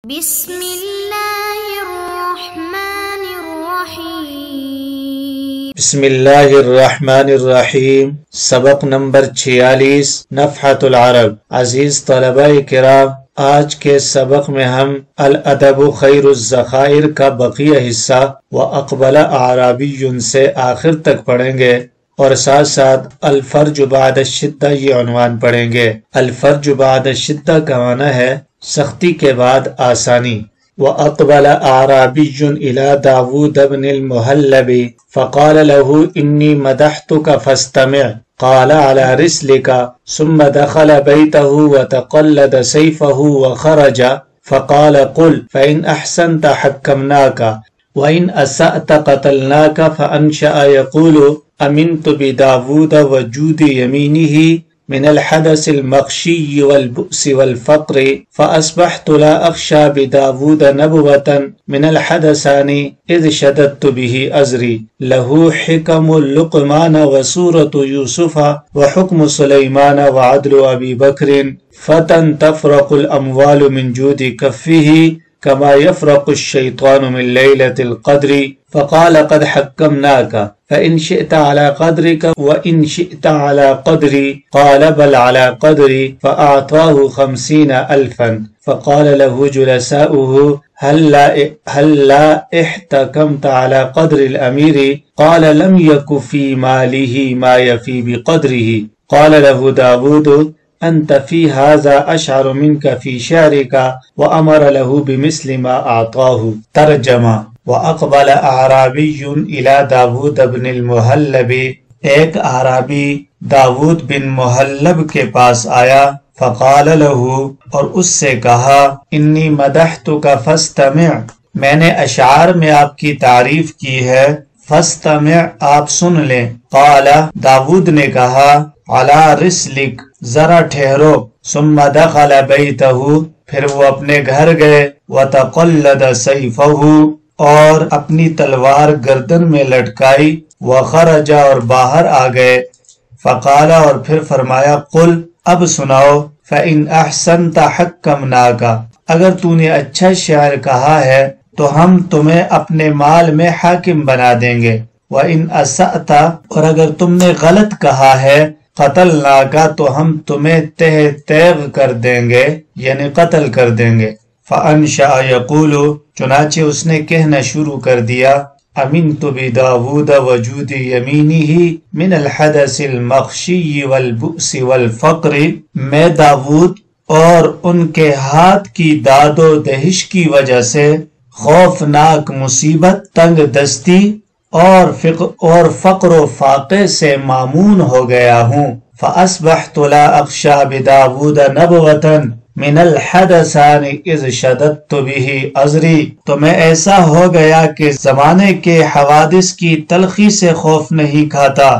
بسم اللہ الرحمن الرحیم بسم اللہ الرحمن الرحیم۔ سبق نمبر 46 نفحۃ العرب۔ عزیز طلباء کرام، آج کے سبق میں ہم الادب خیر الذخائر کا بقیہ حصہ واقبل اعرابی سے آخر تک پڑھیں گے، اور ساتھ ساتھ الفرج بعد الشدہ یہ عنوان پڑھیں گے۔ الفرج بعد الشدہ کا معنی ہے سختی کے بعد آسانی۔ وَأَقْبَلَ أَعْرَابِيٌّ إِلَى دَاوُودَ بْنِ الْمُهَلَّبِ فَقَالَ لَهُ إِنِّي مَدَحْتُكَ فَاسْتَمِعْ قَالَ عَلَى رِسْلِكَ ثُمَّ دَخَلَ بَيْتَهُ وَتَقَلَّدَ سَيْفَهُ وَخَرَجَ فَقَالَ قُلْ فَإِنْ أَحْسَنْتَ حَكَّمْنَاكَ وَإِنْ أَسَأْتَ قَتَلْنَاكَ فَأَنْشَأَ يَقُولُ أَمِنْتُ بِدَاوُودَ وَجُودِ يَمِينِهِ من الحدث المخشي والبؤس والفقر فأصبحت لا أخشى بداود نبوة من الحدثان إذ شددت به أزري له حكم لقمان وسورة يوسف وحكم سليمان وعدل أبي بكر فتن تفرق الأموال من جود كفه كما يفرق الشيطان من ليلة القدر فقال قد حكمناك فإن شئت على قدرك وإن شئت على قدري قال بل على قدري فأعطاه 50,000 فقال له جلساؤه هل لا احتكمت على قدر الأمير قال لم يك في ماله ما يفي بقدره قال له داود أنت في هذا أشعر منك في شعرك وأمر له بمثل ما أعطاه۔ ترجمہ: وَأَقْبَلَ أَعْرَابِيٌّ إِلَى دَاوُودَ بْنِ الْمُهَلَّبِ، ایک اعرابی داود بن محلب کے پاس آیا، فقال له، اور اس سے کہا، انی مدحتک فاستمع، میں نے اشعار میں آپ کی تعریف کی ہے، فاستمع، آپ سن لیں۔ قال، داود نے کہا، علی رسلک، ذرا ٹھہرو، ثم دخل بیتہ، پھر وہ اپنے گھر گئے، وتقلد سیفہ، اور اپنی تلوار گردن میں لٹکائی، وخرج، اور باہر آ گئے، فقال، اور پھر فرمایا، قل، اب سناؤ، فإن أحسنت حكمناك، اگر تو نے اچھا شعر کہا ہے تو ہم تمہیں اپنے مال میں حاکم بنا دیں گے، وإن أسأت، اور اگر تم نے غلط کہا ہے، قتلناک، تو ہم تمہیں تہ تیغ کر دیں گے، یعنی قتل کر دیں گے۔ فأنشأ يقول، چنانچہ اس نے کہنا شروع کر دیا، امنت بداود وجود یمینہ من الحدث المخشی والبؤس والفقر، میں داود اور ان کے ہاتھ کی داد و دہش کی وجہ سے خوفناک مصیبت، تنگ دستی اور فقر و فاقے سے مامون ہو گیا ہوں۔ فأصبحت لا اخشى بداود نبوة من الحدثان اذ شددت به ازری، تو میں ایسا ہو گیا کہ زمانے کے حوادث کی تلخی سے خوف نہیں کھاتا،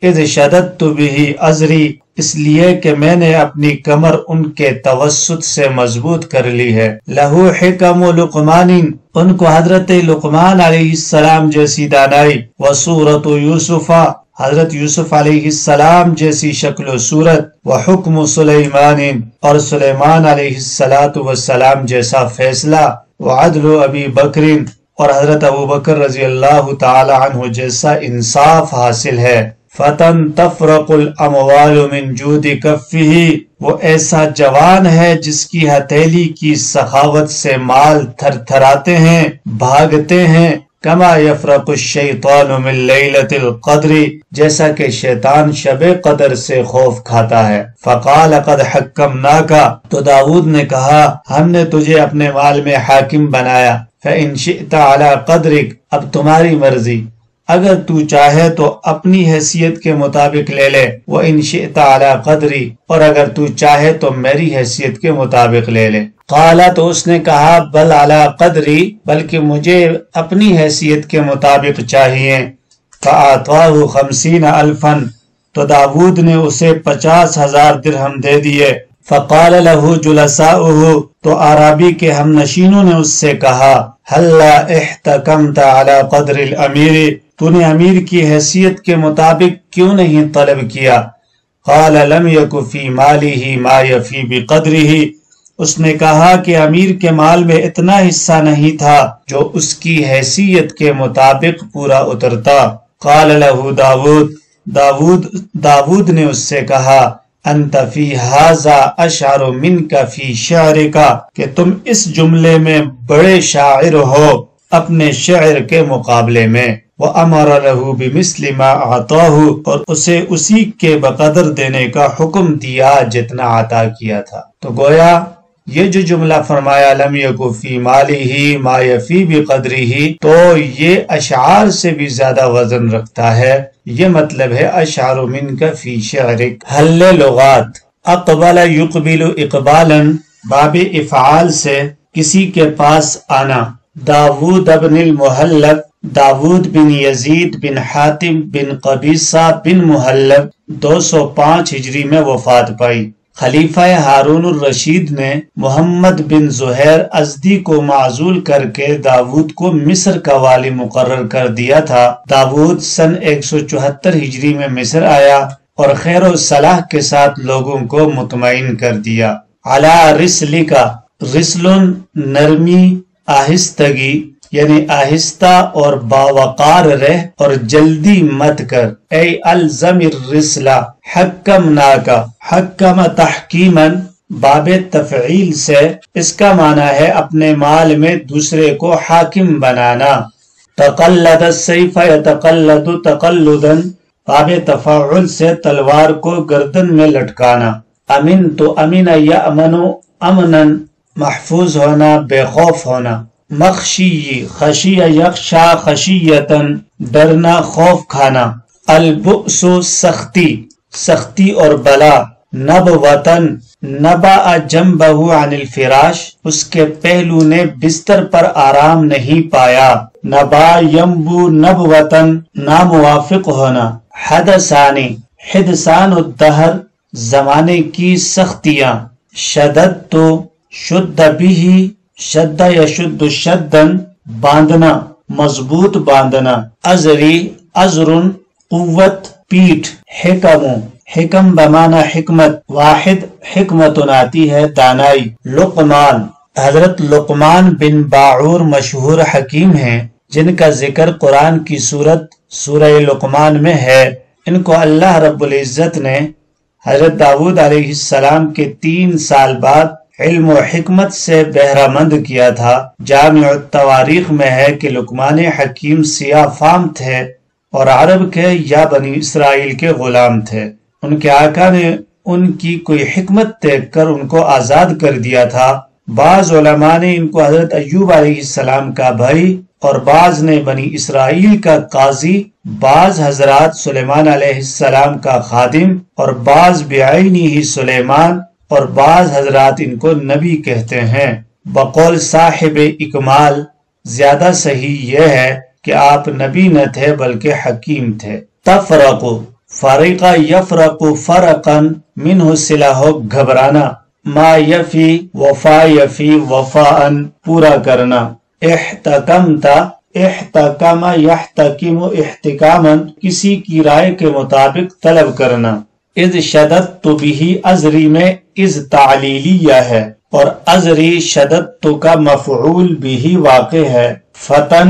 اذ شددت به ازری، اس لیے کہ میں نے اپنی کمر ان کے توسط سے مضبوط کر لی ہے۔ لہو حکم لقمان، ان کو حضرت لقمان علیہ السلام جیسی دانائی، وصورت یوسف، حضرت یوسف علیہ السلام جیسی شکل و صورت، وحکم سلیمان، اور سلیمان علیہ السلام جیسا فیصلہ، وعدل ابی بکر، اور حضرت ابو بکر رضی اللہ تعالی عنہ جیسا انصاف حاصل ہے۔ فتن تفرق الاموال من جود کفہ، وہ ایسا جوان ہے جس کی ہتھیلی کی سخاوت سے مال تھر تھراتے ہیں، بھاگتے ہیں، کما یفرق الشیطان من لیلۃ القدر، جیسا کہ شیطان شب قدر سے خوف کھاتا ہے۔ فقال قد حکمناک، تو داود نے کہا، ہم نے تجھے اپنے مال میں حاکم بنایا، فإن شئت علی قدرک، اب تمہاری مرضی، اگر تو چاہے تو اپنی حیثیت کے مطابق لے لے، وإن شئت علی قدری، اور اگر تو چاہے تو میری حیثیت کے مطابق لے لے۔ قال، تو اس نے کہا، بل علی قدری، بلکہ مجھے اپنی حیثیت کے مطابق چاہیے۔ فأعطاه 50,000، تو داود نے اسے 50,000 درہم دے دیے۔ فقال له جلساؤه، تو عرابی کے ہم نشینوں نے اس سے کہا، هل لا احتكمت على قدر الامیر، تو نے امیر کی حیثیت کے مطابق کیوں نہیں طلب کیا؟ قال لم يك في ماله ما يفي بقدره، اس نے کہا کہ امیر کے مال میں اتنا حصہ نہیں تھا جو اس کی حیثیت کے مطابق پورا اترتا۔ قال له داود نے اس سے کہا انت فی ھذا اشعر منک فی شعرک، کہ تم اس جملے میں بڑے شاعر ہو اپنے شعر کے مقابلے میں۔ وَأَمَرَ لَهُ بِمِثْلِ مَا أَعْطَاهُ، اور اسے اسی کے بقدر دینے کا حکم دیا جتنا عطا کیا تھا۔ تو گویا یہ جو جملہ فرمایا لم یکن فی مالہ ما یفی بقدرہ، تو یہ اشعار سے بھی زیادہ وزن رکھتا ہے۔ یہ مطلب ہے اشعر منک فی شعرک۔ حل لغات، اقبل یقبل اقبالا، باب افعال سے کسی کے پاس آنا۔ داود بن المحلب، داود بن یزید بن حاتم بن قبیصہ بن محلب 205 ہجری میں وفات پائی۔ خلیفہ ہارون الرشید نے محمد بن زہیر ازدی کو معزول کر کے داود کو مصر کا والی مقرر کر دیا تھا۔ داود سن 174 ہجری میں مصر آیا اور خیر و صلاح کے ساتھ لوگوں کو مطمئن کر دیا۔ علی رسلکا، رسل نرمی، آہستگی، یعنی آہستہ اور باوقار رہ اور جلدی مت کر۔ اے الزم الرسلہ حکمناکا، حکم تحکیما، باب تفعیل سے اس کا معنی ہے اپنے مال میں دوسرے کو حاکم بنانا۔ تقلد السیف یتقلد تقلدا، باب تفاعل سے تلوار کو گردن میں لٹکانا۔ امن تو امن یامن، امنا محفوظ ہونا، بے خوف ہونا۔ مخشی، خشی یخشا خشیتن، ڈرنا، خوف کھانا۔ البؤس، سختی، سختی اور بلا۔ نبوتن، نبأ جنبہ عن الفراش، اس کے پہلو نے بستر پر آرام نہیں پایا۔ نبا ینبو نبوتن، ناموافق ہونا۔ حدثانی، حدثان الدہر، زمانے کی سختیاں۔ شددت، شد بھی، شد یشد شدن، باندھنا، مضبوط باندھنا۔ ازری، ازرن، قوت، پیٹھ۔ حکم، حکم بمعنی حکمت، واحد حکمت آتی ہے دانائی۔ لقمان، حضرت لقمان بن باعور مشہور حکیم ہیں جن کا ذکر قرآن کی سورہ لقمان میں ہے۔ ان کو اللہ رب العزت نے حضرت داود علیہ السلام کے 3 سال بعد علم و حکمت سے بہرہ مند کیا تھا۔ جامع التواریخ میں ہے کہ لقمان حکیم سیاہ فام تھے اور عرب کے یا بنی اسرائیل کے غلام تھے۔ ان کے آقا نے ان کی کوئی حکمت دیکھ کر ان کو آزاد کر دیا تھا۔ بعض علماء نے ان کو حضرت ایوب علیہ السلام کا بھائی اور بعض نے بنی اسرائیل کا قاضی، بعض حضرات سلیمان علیہ السلام کا خادم اور بعض بعینی ہی سلیمان، اور بعض حضرات ان کو نبی کہتے ہیں۔ بقول صاحب اکمال زیادہ صحیح یہ ہے کہ آپ نبی نہ تھے بلکہ حکیم تھے۔ تفرق، فرقہ یفرق فرقا، منہ صلہ، گھبرانا۔ ما یفی، وفا یفی وفاء، پورا کرنا۔ احتکمت، احتکم یحتکم احتکاما، کسی کی رائے کے مطابق طلب کرنا۔ اذ شددت بھی ازری میں از تعلیلیہ ہے اور ازری شددت کا مفعول بھی واقع ہے۔ فتن،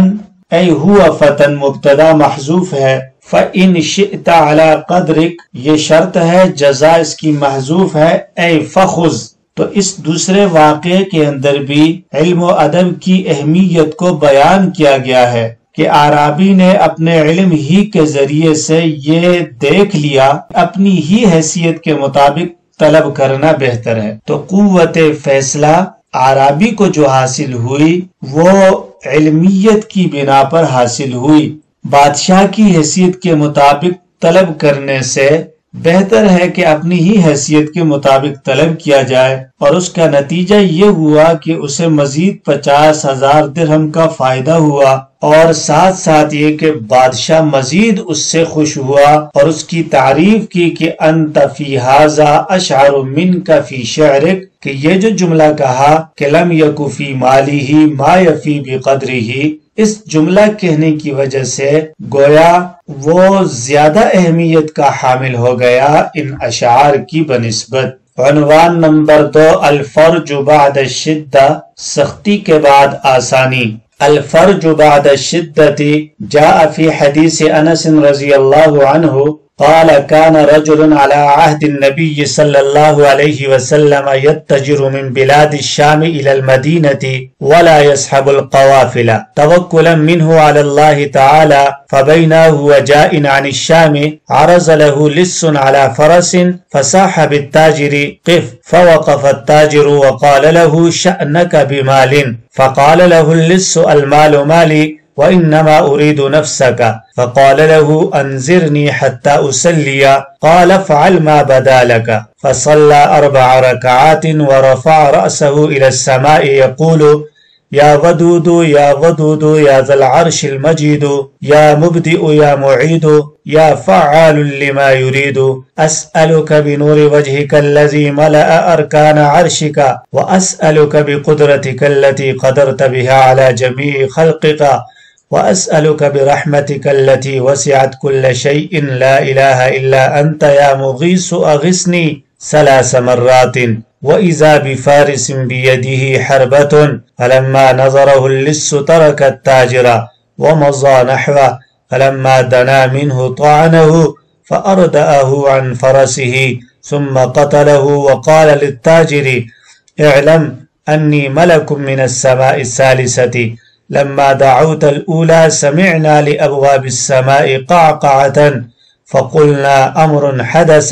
اے ہوا فتن، مبتدا محذوف ہے۔ فَإِنْ شِئْتَ عَلَى قَدْرِكَ، یہ شرط ہے، جزا اس کی محذوف ہے۔ اے فخذ، تو اس دوسرے واقعے کے اندر بھی علم و ادب کی اہمیت کو بیان کیا گیا ہے کہ اعرابی نے اپنے علم ہی کے ذریعے سے یہ دیکھ لیا اپنی ہی حیثیت کے مطابق طلب کرنا بہتر ہے۔ تو قوت فیصلہ اعرابی کو جو حاصل ہوئی وہ علمیت کی بنا پر حاصل ہوئی۔ بادشاہ کی حیثیت کے مطابق طلب کرنے سے بہتر ہے کہ اپنی ہی حیثیت کے مطابق طلب کیا جائے، اور اس کا نتیجہ یہ ہوا کہ اسے مزید 50,000 درہم کا فائدہ ہوا، اور ساتھ ساتھ یہ کہ بادشاہ مزید اس سے خوش ہوا اور اس کی تعریف کی کہ انت فی ھذا اشعر منک فی شعرک، کہ یہ جو جملہ کہا کہ لم یک فی مالہ ما یفی بقدرہ، اس جملہ کہنے کی وجہ سے گویا وہ زیادہ اہمیت کا حامل ہو گیا ان اشعار کی بنسبت۔ عنوان نمبر 2 الفرج بعد الشدہ، سختی کے بعد آسانی۔ الفرج بعد الشدة جاء في حديث انس رضی اللہ عنہ قال كان رجل على عهد النبي صلى الله عليه وسلم يتجر من بلاد الشام إلى المدينة ولا يسحب القوافل توكلا منه على الله تعالى، فبينه هو جاء عن الشام عرض له لص على فرس فصاح بالتاجر قف، فوقف التاجر وقال له شأنك بمال، فقال له اللص المال مالي وإنما أريد نفسك، فقال له أنذرني حتى أصلي، قال افعل ما بدا لك، فصلى 4 ركعات ورفع رأسه إلى السماء يقول يا ودود يا ودود يا ذا العرش المجيد يا مبدئ يا معيد يا فعال لما يريد، أسألك بنور وجهك الذي ملأ أركان عرشك، وأسألك بقدرتك التي قدرت بها على جميع خلقك، وأسألك برحمتك التي وسعت كل شيء لا إله إلا أنت يا مغيث أغثني 3 مرات، وإذا بفارس بيده حربة، فلما نظره اللص ترك التاجر ومضى نحوه، فلما دنا منه طعنه فأردأه عن فرسه ثم قتله، وقال للتاجر اعلم أني ملك من السماء الثالثة، لما دعوت الأولى سمعنا لأبواب السماء قعقعة فقلنا أمر حدث،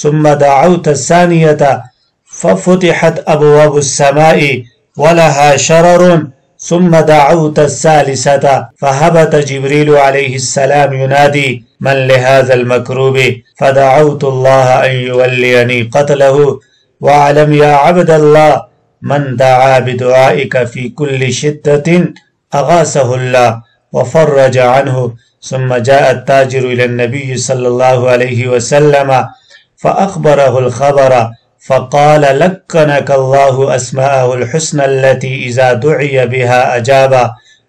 ثم دعوت الثانية ففتحت أبواب السماء ولها شرر، ثم دعوت الثالثة فهبط جبريل عليه السلام ينادي من لهذا المكروب، فدعوت الله أن يوليني قتله، واعلم يا عبد الله من دعا بدعائك في كل شدة أغاثه الله وفرج عنه، ثم جاء التاجر إلى النبي صلى الله عليه وسلم فأخبره الخبر، فقال لكنك الله أسماءه الحسنى التي إذا دعي بها أجاب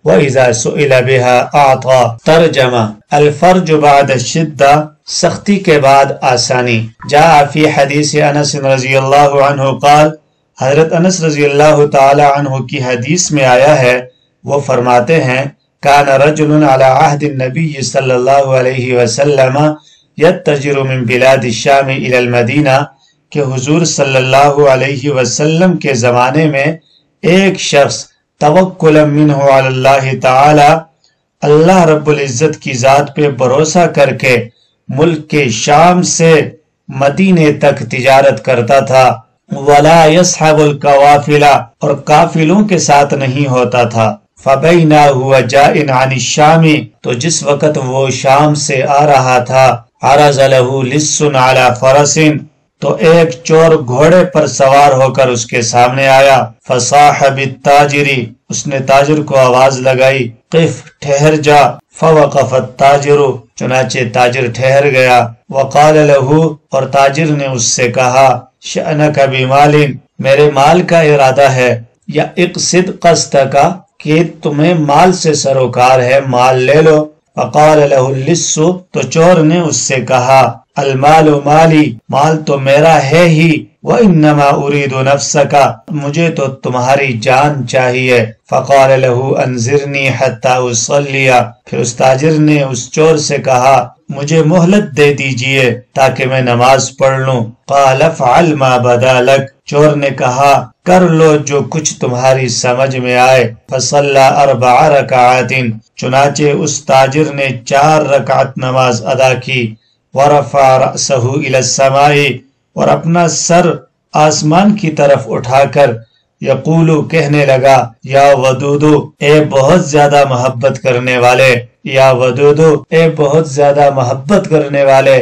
وإذا سئل بها أعطى۔ ترجمہ الفرج بعد الشدہ، سختی کے بعد آسانی۔ جاء فی حدیث انس رضی اللہ عنہ قال، حضرت انس رضی اللہ تعالی عنہ کی حدیث میں آیا ہے، وہ فرماتے ہیں کان رجل علی عہد النبی صلی اللہ علیہ وسلم یتجر من بلاد الشام الی المدینہ، کہ حضور صلی اللہ علیہ وسلم کے زمانے میں ایک شخص توکلا منہ علی اللہ تعالی، اللہ رب العزت کی ذات پہ بھروسہ کر کے ملک کے شام سے مدینے تک تجارت کرتا تھا، ولا يصحب القوافل، اور قافلوں کے ساتھ نہیں ہوتا تھا، فبینہ ہوا جائن عن الشام، تو جس وقت وہ شام سے آ رہا تھا، عرض له لص علی فرس، تو ایک چور گھوڑے پر سوار ہو کر اس کے سامنے آیا، فصاح بالتاجر، اس نے تاجر کو آواز لگائی، قف، ٹھہر جا، فوقف التاجر، چنانچہ تاجر ٹھہر گیا، وقال له، اور تاجر نے اس سے کہا، شأنک بمال، میرے مال کا ارادہ ہے، یا اقصد قصدک، کہ تمہیں مال سے سروکار ہے، مال لے لو، فقال له اللص، تو چور نے اس سے کہا، المال مالی، مال تو میرا ہے ہی، وانما اريد نفسك، مجھے تو تمہاری جان چاہیے، فقال له انذرني حتى اصلي، پھر اس تاجر نے اس چور سے کہا مجھے مہلت دے دیجئے تاکہ میں نماز پڑھ لوں، قال افعل ما بدا لك، چور نے کہا کر لو جو کچھ تمہاری سمجھ میں آئے، فصلى 4 رکعات، چنانچہ اس تاجر نے 4 رکعت نماز ادا کی، ورفع رأسه الى السماء، اور اپنا سر آسمان کی طرف اٹھا کر یقولو، کہنے لگا، یا ودودو، اے بہت زیادہ محبت کرنے والے، یا ودودو، اے بہت زیادہ محبت کرنے والے،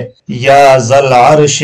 یا ذا العرش،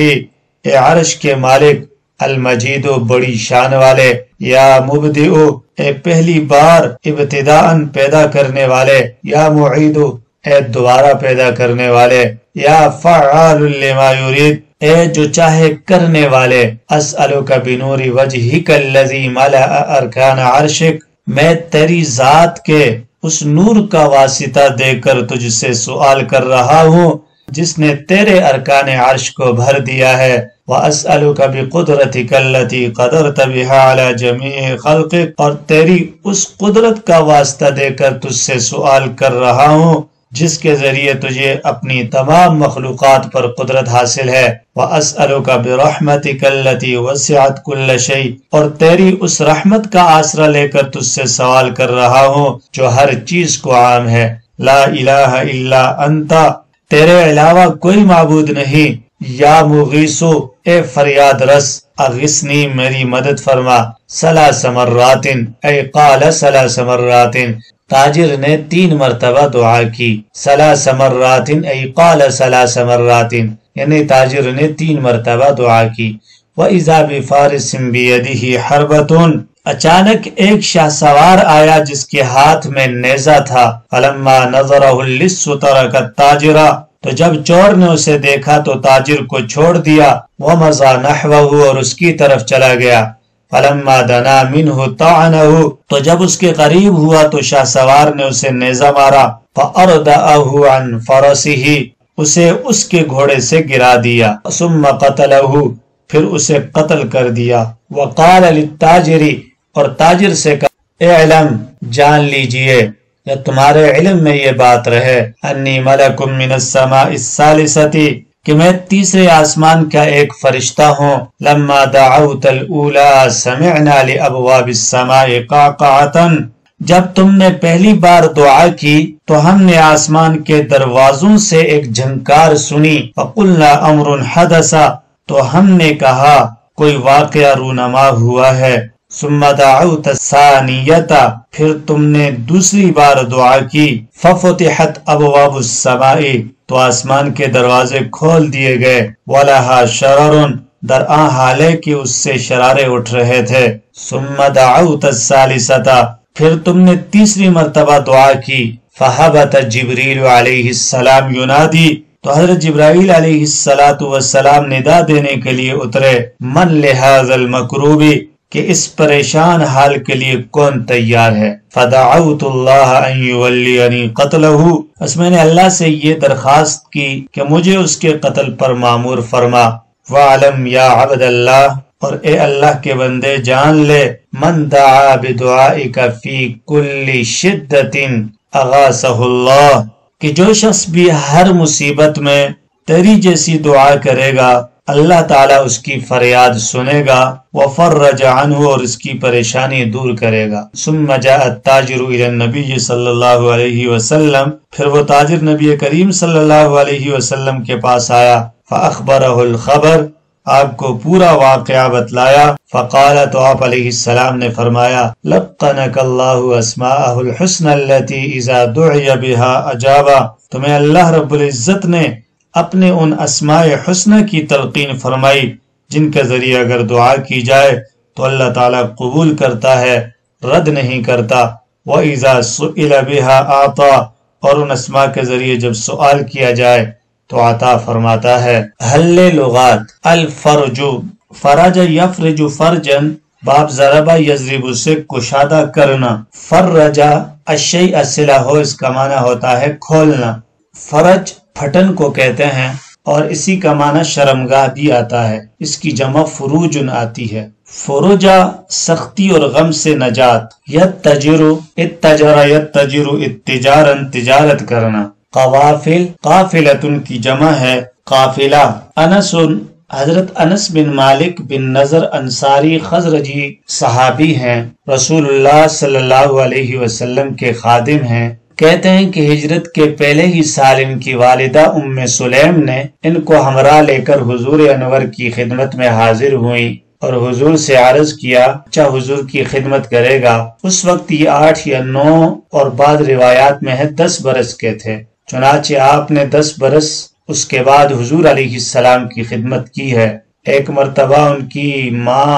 اے عرش کے مالک، المجیدو، بڑی شان والے، یا مبدئو، اے پہلی بار ابتداءً پیدا کرنے والے، یا معیدو، اے دوبارہ پیدا کرنے والے، یا فعال لما یرید، اے جو چاہے کرنے والے، اسألک بنور وجہک الذی ملأ ارکان عرشک، میں تیری ذات کے اس نور کا واسطہ دے کر تجھ سے سوال کر رہا ہوں جس نے تیرے ارکان عرش کو بھر دیا ہے، وَأَسْأَلُكَ بِقُدْرَتِكَ الَّتِي قَدَرْتَ بِهَا عَلَى جَمِيعِ خَلْقِكَ، اور تیری اس قدرت کا واسطہ دے کر تجھ سے سوال کر رہا ہوں جس کے ذریعے تجھے اپنی تمام مخلوقات پر قدرت حاصل ہے۔ وَأَسْأَلُكَ بِرَحْمَتِكَ الَّتِي وَسِعَتْ كُلَّ شَيْءٍ، اور تیری اس رحمت کا آسرا لے کر تجھ سے سوال کر رہا ہوں جو ہر چیز کو عام ہے۔ لا الہ الا انت، تیرے علاوہ کوئی معبود نہیں۔ یا مغیثو، اے فریاد رس، اغثنی، میری مدد فرما۔ ثلاث مرات، اے قال ثلاث مرات، تاجر نے 3 مرتبہ دعا کی۔ ثلاث مرات ای قال ثلاث مرات، یعنی تاجر نے 3 مرتبہ دعا کی۔ وَإِذَا بِفَارِسٍ بِيَدِهِ حَرْبَةٌ، اچانک ایک شاہ سوار آیا جس کے ہاتھ میں نیزہ تھا۔ فَلَمَّا نَظَرَهُ اللِّصُّ تَرَكَ التَّاجِرَ، تو جب چور نے اسے دیکھا تو تاجر کو چھوڑ دیا۔ وَمَضَى نَحْوَهُ، اور اس کی طرف چلا گیا۔ فَلَمَّا دَنَا مِنْهُ طَعَنَهُ، تو جب اس کے قریب ہوا تو شاہ سوار نے اسے نیزہ مارا۔ فَأَرْدَأَهُ عَنْ فَرَسِهِ، اسے اس کے گھوڑے سے گرا دیا۔ ثُمَّ قَتَلَهُ، پھر اسے قتل کر دیا۔ وَقَالَ لِلتَّاجِرِ، اور تاجر سے کہا، اعلم، جان لیجئے یا تمہارے علم میں یہ بات رہے، انی ملک من السماء الثالثۃ، کہ میں تیسرے آسمان کا ایک فرشتہ ہوں۔ لما دعوت الاولی سمعنا لابواب السماء قعقعۃ، جب تم نے پہلی بار دعا کی تو ہم نے آسمان کے دروازوں سے ایک جھنکار سنی۔ فقلنا امر حدث، تو ہم نے کہا کوئی واقعہ رونما ہوا ہے۔ ثم دعوت الثانیۃ، پھر تم نے دوسری بار دعا کی۔ ففتحت ابواب السماء، تو آسمان کے دروازے کھول دیے گئے۔ وَلَهَا شَرَرٌ، درآں حال ہے کہ اس سے شرارے اٹھ رہے تھے۔ ثم دعوت الثالثۃ، پھر تم نے تیسری مرتبہ دعا کی۔ فَهَبَتَ جِبْرِيلُ علیہ السلام ينادی، تو حضرت جبرائیل علیہ السلام ندا دینے کے لیے اترے۔ من لهذا المکروب، کہ اس پریشان حال کے لیے کون تیار ہے۔ فدعوت اللہ ان یولینی قتلہ، اس میں نے اللہ سے یہ درخواست کی کہ مجھے اس کے قتل پر مامور فرما۔ وعلم یا عبد اللہ، اور اے اللہ کے بندے جان لے، من دعا بدعائک فی کل شدت اغاثہ اللہ، کہ جو شخص بھی ہر مصیبت میں تیری جیسی دعا کرے گا اللہ تعالیٰ اس کی فریاد سنے گا۔ وفرج عنہ، اور اس کی پریشانی دور کرے گا۔ ثم جاء التاجر الى النبی صلی اللہ علیہ وسلم، پھر وہ تاجر نبی کریم صلی اللہ علیہ وسلم کے پاس آیا۔ فاخبرہ الخبر، آپ کو پورا واقعہ بتلایا۔ فقال، تو آپ علیہ السلام نے فرمایا، لقنک اللہ اسماءہ الحسنى التي اذا دعی بها اجابا، تمہیں اللہ رب العزت نے اپنے ان اسماء حسنہ کی تلقین فرمائی جن کے ذریعے اگر دعا کی جائے تو اللہ تعالیٰ قبول کرتا ہے، رد نہیں کرتا۔ وَإِذَا سُئِلَ بِهَا أَعْطَى، اور ان اسماء کے ذریعے جب سوال کیا جائے تو عطا فرماتا ہے۔ حل لغات، الفرج، فرج یفرج فرجن، باب ضربہ یضرب سے کشادہ کرنا۔ فرج الشیء صلہ ہو، اس کا معنی ہوتا ہے کھولنا۔ فرج پھٹن کو کہتے ہیں اور اسی کا معنی شرمگاہ بھی آتا ہے، اس کی جمع فروجن آتی ہے۔ فروجہ سختی اور غم سے نجات۔ یتجر، اتجر یتجر اتجارا، تجارت کرنا۔ قوافل، قافلتن کی جمع ہے قافلہ۔ انس، حضرت انس بن مالک بن نضر انصاری خزرجی صحابی ہیں، رسول اللہ صلی اللہ علیہ وسلم کے خادم ہیں۔ کہتے ہیں کہ ہجرت کے پہلے ہی سال ان کی والدہ ام سلیم نے ان کو ہمراہ لے کر حضور انور کی خدمت میں حاضر ہوئیں اور حضور سے عرض کیا، اچھا حضور کی خدمت کرے گا۔ اس وقت یہ 8 یا 9 اور بعض روایات میں ہے 10 برس کے تھے۔ چنانچہ آپ نے 10 برس اس کے بعد حضور علیہ السلام کی خدمت کی ہے۔ ایک مرتبہ ان کی ماں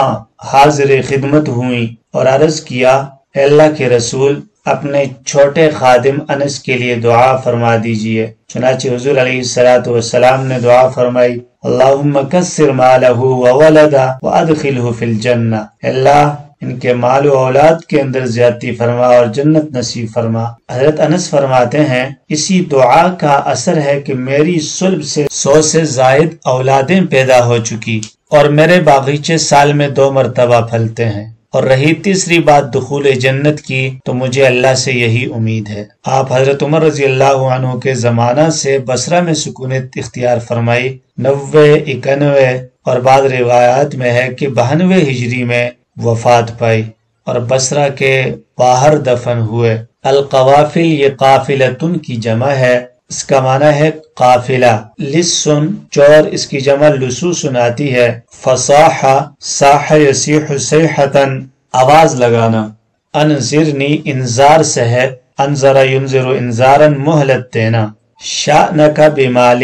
حاضر خدمت ہوئی اور عرض کیا، اے اللہ کے رسول، اپنے چھوٹے خادم انس کے لیے دعا فرما دیجئے۔ چنانچہ حضور علیہ السلام نے دعا فرمائی، اللہم کثر مالہ وولدہ وادخلہ فی الجنہ، اللہ ان کے مال و اولاد کے اندر زیادتی فرما اور جنت نصیب فرما۔ حضرت انس فرماتے ہیں، اسی دعا کا اثر ہے کہ میری صلب سے 100 سے زائد اولادیں پیدا ہو چکی۔ اور میرے باغیچے سال میں 2 مرتبہ پھلتے ہیں، اور رہی تیسری بات دخول جنت کی تو مجھے اللہ سے یہی امید ہے۔ آپ حضرت عمر رضی اللہ عنہ کے زمانہ سے بصرہ میں سکونت اختیار فرمائی، 90، 91 اور بعض روایات میں ہے کہ 92 ہجری میں وفات پائی اور بصرہ کے باہر دفن ہوئے۔ القوافل یہ قافلتن کی جمع ہے، اس کا معنی ہے قافلہ۔ لسن چور، اس کی جمع لسوسن آتی ہے۔ فصاحہ صاح یصیح صیحتن آواز لگانا۔ انذرنی انذار سے ہے، انذر ینذر انذارا مہلت دینا۔ شأنک بمال،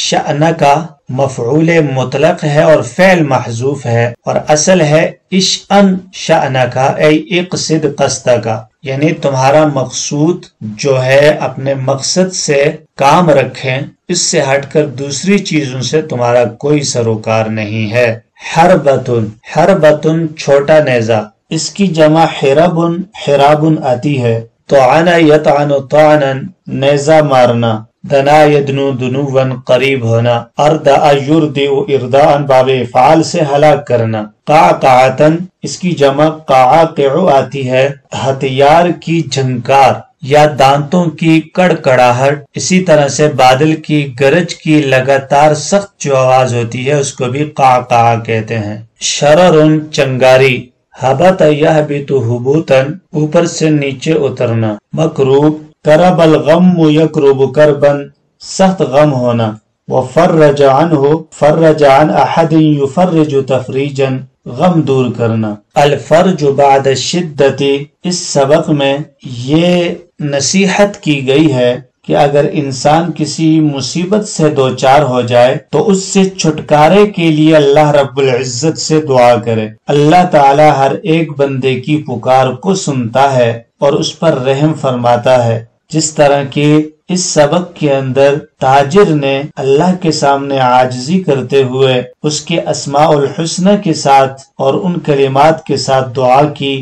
شأنک مفعول مطلق ہے اور فعل محذوف ہے، اور اصل ہے اشأن شأنک ای اقصد قصدک، یعنی تمہارا مقصود جو ہے اپنے مقصد سے کام رکھیں، اس سے ہٹ کر دوسری چیزوں سے تمہارا کوئی سروکار نہیں ہے۔ حربتن، حربتن چھوٹا نیزہ، اس کی جمع حربن، حرابن آتی ہے۔ طعن یطعن طعنا نیزہ مارنا۔ دنا یدنو دنون قریب ہونا۔ اردع یردع ارداء باب افعال سے ہلاک کرنا۔ قعقعتن اس کی جمع قعاقع آتی ہے، ہتھیار کی جھنکار یا دانتوں کی کڑکڑاہٹ۔ اسی طرح سے بادل کی گرج کی لگاتار سخت جو آواز ہوتی ہے اس کو بھی قعقع کہتے ہیں۔ شررن چنگاری۔ حبط یحبط حبوطن اوپر سے نیچے اترنا۔ مکروب کرب الغم یکرب کربن سخت غم ہونا۔ وفرج عنہ، فرج عن احد یفرج تفریجا غم دور کرنا۔ الفرج بعد الشدت، اس سبق میں یہ نصیحت کی گئی ہے کہ اگر انسان کسی مصیبت سے دوچار ہو جائے تو اس سے چھٹکارے کے لیے اللہ رب العزت سے دعا کرے۔ اللہ تعالی ہر ایک بندے کی پکار کو سنتا ہے اور اس پر رحم فرماتا ہے، جس طرح کہ اس سبق کے اندر تاجر نے اللہ کے سامنے عاجزی کرتے ہوئے اس کے اسماء الحسنہ کے ساتھ اور ان کلمات کے ساتھ دعا کی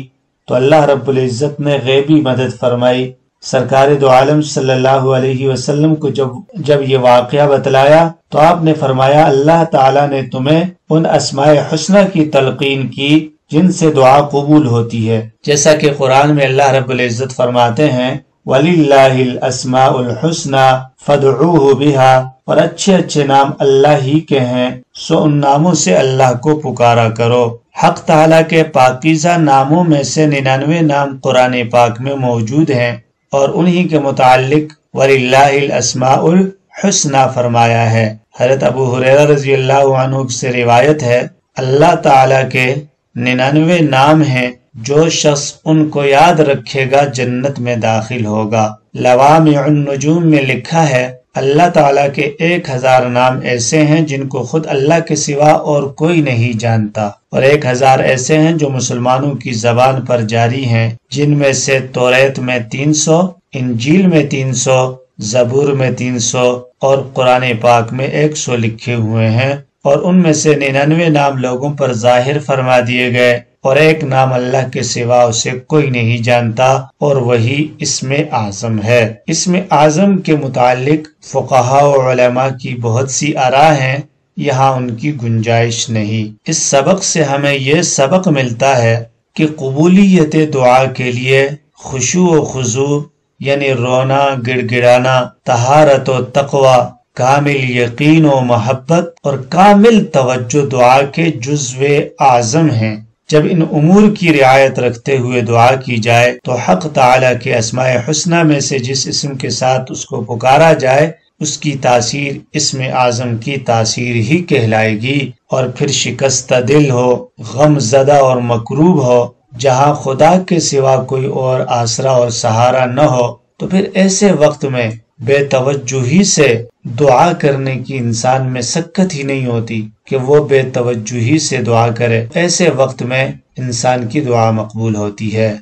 تو اللہ رب العزت نے غیبی مدد فرمائی۔ سرکار دو عالم صلی اللہ علیہ وسلم کو جب یہ واقعہ بتلایا تو آپ نے فرمایا اللہ تعالیٰ نے تمہیں ان اسماء حسنہ کی تلقین کی جن سے دعا قبول ہوتی ہے، جیسا کہ قرآن میں اللہ رب العزت فرماتے ہیں وَلِلَّهِ الْأَسْمَاءُ الْحُسْنَى فَادْعُوهُ بِهَا، اور اچھے نام اللہ ہی کے ہیں سو ان ناموں سے اللہ کو پکارا کرو۔ حق تعالیٰ کے پاکیزہ ناموں میں سے 99 نام قرآن پاک میں موجود ہیں اور انہی کے متعلق وَلِلَّهِ الْأَسْمَاءُ الْحُسْنَى فرمایا ہے۔ حضرت ابو ہریرہ رضی اللہ عنہ سے روایت ہے اللہ تعالیٰ کے 99 نام ہیں، جو شخص ان کو یاد رکھے گا جنت میں داخل ہوگا۔ لوامع النجوم میں لکھا ہے اللہ تعالیٰ کے 1000 نام ایسے ہیں جن کو خود اللہ کے سوا اور کوئی نہیں جانتا، اور 1000 ایسے ہیں جو مسلمانوں کی زبان پر جاری ہیں، جن میں سے توریت میں 300، انجیل میں 300، زبور میں 300 اور قرآن پاک میں 100 لکھے ہوئے ہیں، اور ان میں سے 99 نام لوگوں پر ظاہر فرما دیے گئے اور ایک نام اللہ کے سوا اسے کوئی نہیں جانتا اور وہی اسم اعظم ہے۔ اسم اعظم کے متعلق فقہاء و علماء کی بہت سی آراء ہیں، یہاں ان کی گنجائش نہیں۔ اس سبق سے ہمیں یہ سبق ملتا ہے کہ قبولیت دعا کے لیے خشوع و خضوع یعنی رونا گڑ گڑانا، طہارت و تقوی، کامل یقین و محبت اور کامل توجہ دعا کے جزو اعظم ہیں۔ جب ان امور کی رعایت رکھتے ہوئے دعا کی جائے تو حق تعالیٰ کے اسماء حسنہ میں سے جس اسم کے ساتھ اس کو پکارا جائے اس کی تاثیر اسم اعظم کی تاثیر ہی کہلائے گی، اور پھر شکست دل ہو، غم زدہ اور مکروب ہو، جہاں خدا کے سوا کوئی اور آسرا اور سہارا نہ ہو، تو پھر ایسے وقت میں بے توجہی سے دعا کرنے کی انسان میں سکت ہی نہیں ہوتی کہ وہ بے توجہی سے دعا کرے۔ ایسے وقت میں انسان کی دعا مقبول ہوتی ہے۔